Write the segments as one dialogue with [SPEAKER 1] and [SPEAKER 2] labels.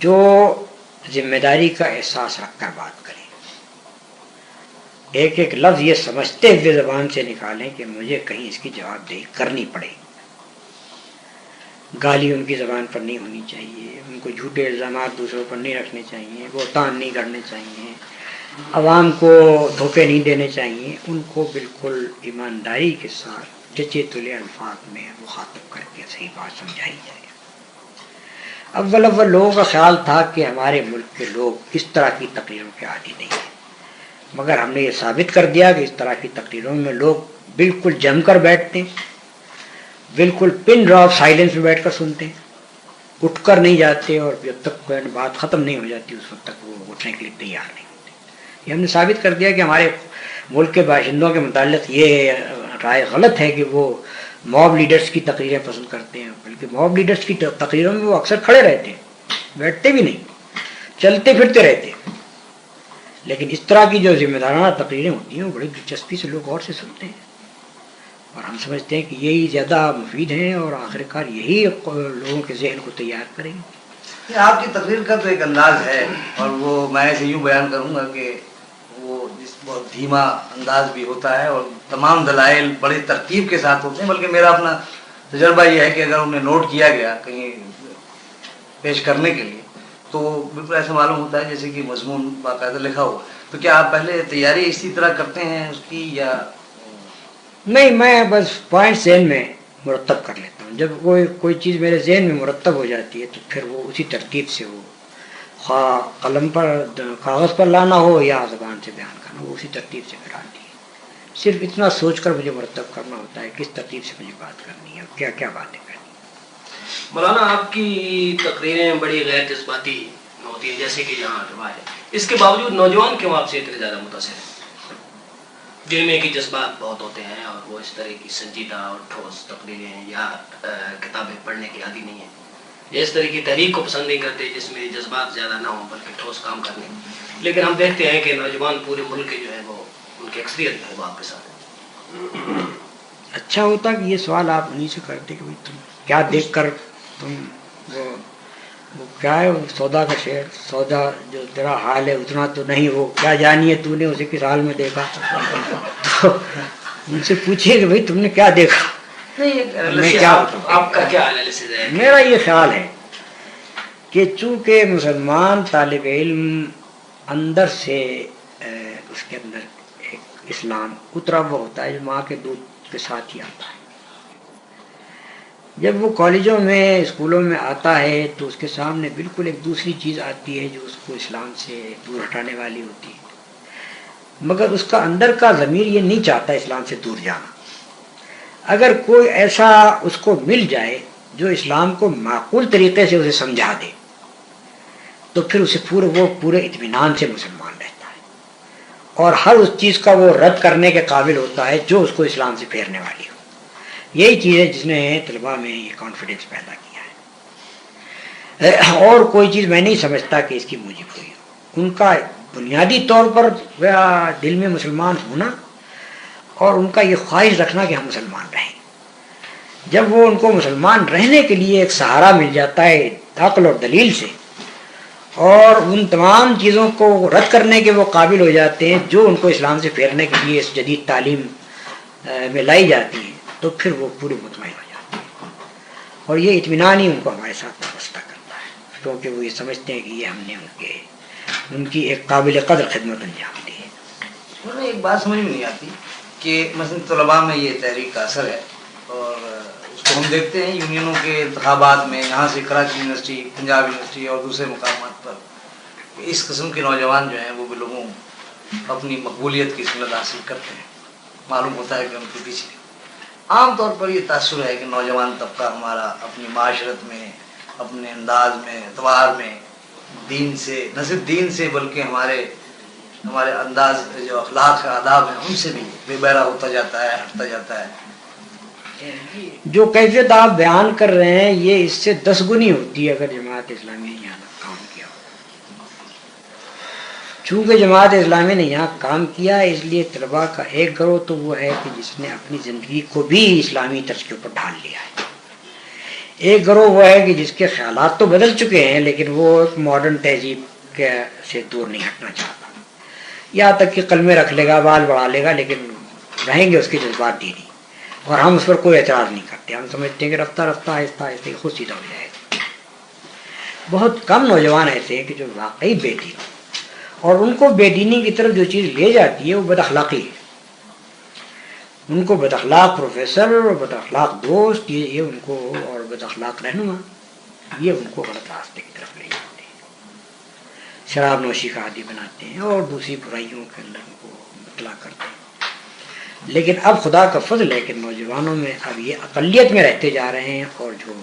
[SPEAKER 1] جو ذمہ داری کا احساس رکھ کر بات کریں، ایک ایک لفظ یہ سمجھتے ہوئے زبان سے نکالیں کہ مجھے کہیں اس کی جواب دہی کرنی پڑے۔ گالی ان کی زبان پر نہیں ہونی چاہیے، ان کو جھوٹے الزامات دوسروں پر نہیں رکھنے چاہیے، بہتان نہیں کرنے چاہیے، عوام کو دھوکے نہیں دینے چاہیے، ان کو بالکل ایمانداری کے ساتھ جچے تلے الفاظ میں مخاطب کر کے صحیح بات سمجھائی جائے۔ اول لوگوں کا خیال تھا کہ ہمارے ملک کے لوگ اس طرح کی تقریروں کے عادی نہیں ہیں، مگر ہم نے یہ ثابت کر دیا کہ اس طرح کی تقریروں میں لوگ بالکل جم کر بیٹھتے ہیں، بالکل پن ڈراپ سائلنس میں بیٹھ کر سنتے ہیں، اٹھ کر نہیں جاتے، اور جب تک بات ختم نہیں ہو جاتی اس وقت تک وہ اٹھنے کے لیے تیار نہیں ہوتے۔ یہ ہم نے ثابت کر دیا کہ ہمارے ملک کے باشندوں کے متعلق یہ رائے غلط ہے کہ وہ موب لیڈرز کی تقریریں پسند کرتے ہیں، بلکہ موب لیڈرز کی تقریروں میں وہ اکثر کھڑے رہتے ہیں، بیٹھتے بھی نہیں، چلتے پھرتے رہتے ہیں، لیکن اس طرح کی جو ذمہ دارانہ تقریریں ہوتی ہیں وہ بڑی دلچسپی سے لوگ غور سے سنتے ہیں، اور ہم سمجھتے ہیں کہ یہی زیادہ مفید ہیں اور آخرکار یہی لوگوں کے ذہن کو تیار کریں گے۔
[SPEAKER 2] آپ کی تقریر کا تو ایک انداز ہے، اور وہ میں اسے یوں بیان کروں گا کہ وہ بہت دھیما انداز بھی ہوتا ہے، اور تمام دلائل بڑی ترتیب کے ساتھ ہوتے ہیں، بلکہ میرا اپنا تجربہ یہ ہے کہ اگر انہیں نوٹ کیا گیا کہیں پیش کرنے کے لیے تو بالکل ایسا معلوم ہوتا ہے جیسے کہ مضمون باقاعدہ لکھا ہوا۔ تو کیا آپ پہلے تیاری اسی طرح کرتے ہیں اس کی، یا
[SPEAKER 1] نہیں، میں بس پوائنٹ ذہن میں مرتب کر لیتا ہوں، جب کوئی چیز میرے ذہن میں مرتب ہو جاتی ہے تو پھر وہ اسی ترتیب سے ہو، خواہ قلم پر کاغذ پر لانا ہو یا زبان سے بیان کرنا، وہ اسی ترتیب سے پھر آتی ہے۔ صرف اتنا سوچ کر مجھے مرتب کرنا ہوتا ہے کس ترتیب سے مجھے بات کرنی ہے اور کیا کیا باتیں کرنی ہیں۔
[SPEAKER 3] مولانا آپ کی تقریریں بڑی غیر جذباتی ہوتی ہیں جیسے کہ یہاں روا ہے، اس کے باوجود نوجوان کیوں آپ سے اتنے زیادہ متاثر ہیں؟ جن میں کہ جذبات بہت ہوتے ہیں اور وہ اس طرح کی سنجیدہ اور ٹھوس تقریریں یا کتابیں پڑھنے کے عادی نہیں ہیں، یا اس طرح کی تحریک کو پسند نہیں کرتے جس میں جذبات زیادہ نہ ہوں بلکہ ٹھوس کام کرنے، لیکن ہم دیکھتے ہیں کہ نوجوان پورے ملک کے جو ہے وہ ان کی اکثریت جو ہے وہ آپ کے ساتھ ہے۔
[SPEAKER 1] اچھا ہوتا کہ یہ سوال آپ انہیں سے کرتے کہ تم کیا دیکھ کر تم وہ کیا ہے سودا کا شعر، سودا جو تیرا حال ہے اتنا تو نہیں، وہ کیا جانیے تو نے اسے کس حال میں دیکھا، تو ان سے پوچھیے کہ بھائی تم نے کیا دیکھا، میں کیا بتاؤں۔
[SPEAKER 3] آپ کا کیا انالیسس ہے؟
[SPEAKER 1] میرا یہ خیال ہے کہ چونکہ مسلمان طالب علم اندر سے اس کے اندر ایک اسلام اترا ہوا ہوتا ہے جو ماں کے دودھ کے ساتھ ہی آتا ہے، جب وہ کالجوں میں اسکولوں میں آتا ہے تو اس کے سامنے بالکل ایک دوسری چیز آتی ہے جو اس کو اسلام سے دور ہٹانے والی ہوتی ہے، مگر اس کا اندر کا ضمیر یہ نہیں چاہتا اسلام سے دور جانا۔ اگر کوئی ایسا اس کو مل جائے جو اسلام کو معقول طریقے سے اسے سمجھا دے تو پھر اسے وہ پورے اطمینان سے مسلمان رہتا ہے، اور ہر اس چیز کا وہ رد کرنے کے قابل ہوتا ہے جو اس کو اسلام سے پھیرنے والی ہو۔ یہی چیز ہے جس نے طلباء میں یہ کانفیڈنس پیدا کیا ہے، اور کوئی چیز میں نہیں سمجھتا کہ اس کی موجب ہوئی ہو۔ ان کا بنیادی طور پر دل میں مسلمان ہونا اور ان کا یہ خواہش رکھنا کہ ہم مسلمان رہیں، جب وہ ان کو مسلمان رہنے کے لیے ایک سہارا مل جاتا ہے عقل اور دلیل سے، اور ان تمام چیزوں کو رد کرنے کے وہ قابل ہو جاتے ہیں جو ان کو اسلام سے پھیرنے کے لیے اس جدید تعلیم میں لائی جاتی ہے، تو پھر وہ پورے مطمئن ہو جاتے ہیں، اور یہ اطمینان ہی ان کو ہمارے ساتھ وابستہ کرتا ہے، کیونکہ وہ یہ سمجھتے ہیں کہ یہ ہم نے ان کی ایک قابل قدر خدمت انجام دی ہے۔
[SPEAKER 2] انہیں ایک بات سمجھ میں نہیں آتی کہ مثلا طلباء میں یہ تحریک کا اثر ہے، اور اس کو ہم دیکھتے ہیں یونینوں کے انتخابات میں، یہاں سے کراچی یونیورسٹی، پنجاب یونیورسٹی اور دوسرے مقامات پر اس قسم کے نوجوان جو ہیں وہ بالوں اپنی مقبولیت کی سنت حاصل کرتے ہیں، معلوم ہوتا ہے کہ ان کے پیچھے عام طور پر یہ تاثر ہے کہ نوجوان طبقہ ہمارا اپنی معاشرت میں، اپنے انداز میں، اعتبار میں دین سے، نہ صرف دین سے بلکہ ہمارے انداز جو اخلاق آداب ہیں ان سے بھی بے بہرا ہوتا جاتا ہے، ہٹتا جاتا ہے۔
[SPEAKER 1] جو کیفیت آپ بیان کر رہے ہیں یہ اس سے 10 گنی ہوتی ہے اگر جماعت اسلامی نے یہاں کام کیا ہو۔ چونکہ جماعت اسلامی نے یہاں کام کیا ہے اس لیے طلباء کا ایک گروہ تو وہ ہے کہ جس نے اپنی زندگی کو بھی اسلامی طرز کے اوپر ڈھال لیا ہے، ایک گروہ وہ ہے کہ جس کے خیالات تو بدل چکے ہیں لیکن وہ ایک ماڈرن تہذیب کے سے دور نہیں ہٹنا چاہتا، یہاں تک کہ کلمے رکھ لے گا، بال بڑھا لے گا، لیکن رہیں گے اس کے جذبات دینی، اور ہم اس پر کوئی اعتراض نہیں کرتے، ہم سمجھتے ہیں کہ رفتہ رفتہ آہستہ آہستہ خود سیدھا ہو جائے گا۔ بہت کم نوجوان ایسے ہیں کہ جو واقعی بے دین، اور ان کو بے دینی کی طرف جو چیز لے جاتی ہے وہ بد اخلاقی ہے، ان کو بد اخلاق پروفیسر اور بد اخلاق دوست یہ ان کو، اور بد اخلاق رہنما یہ ان کو غلط راستے کی طرف لے جاتے ہیں، شراب نوشی کا عادی بناتے ہیں اور دوسری برائیوں کے اندر ان کو مبتلا کرتے ہیں۔ لیکن اب خدا کا فضل ہے کہ نوجوانوں میں اب یہ اقلیت میں رہتے جا رہے ہیں، اور جو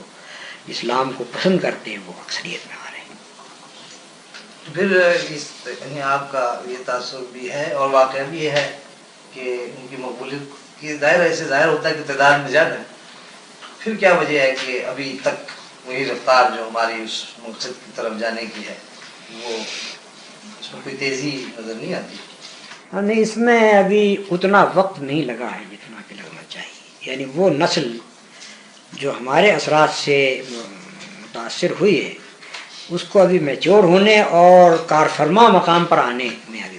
[SPEAKER 1] اسلام کو پسند کرتے ہیں وہ اکثریت میں آ رہے ہیں۔
[SPEAKER 2] پھر اس یعنی آپ کا یہ تاثر بھی ہے اور واقعہ بھی یہ ہے کہ ان کی مقبولیت کی ظاہر سے ظاہر ہوتا ہے کہ تعداد میں زیادہ ہے، پھر کیا وجہ ہے کہ ابھی تک وہی رفتار جو ہماری اس مقصد کی طرف جانے کی ہے وہ اس میں کوئی تیزی نظر نہیں آتی؟
[SPEAKER 1] نہیں، اس میں ابھی اتنا وقت نہیں لگا ہے جتنا کہ لگنا چاہیے، یعنی وہ نسل جو ہمارے اثرات سے متاثر ہوئی ہے اس کو ابھی میچور ہونے اور کارفرما مقام پر آنے میں ابھی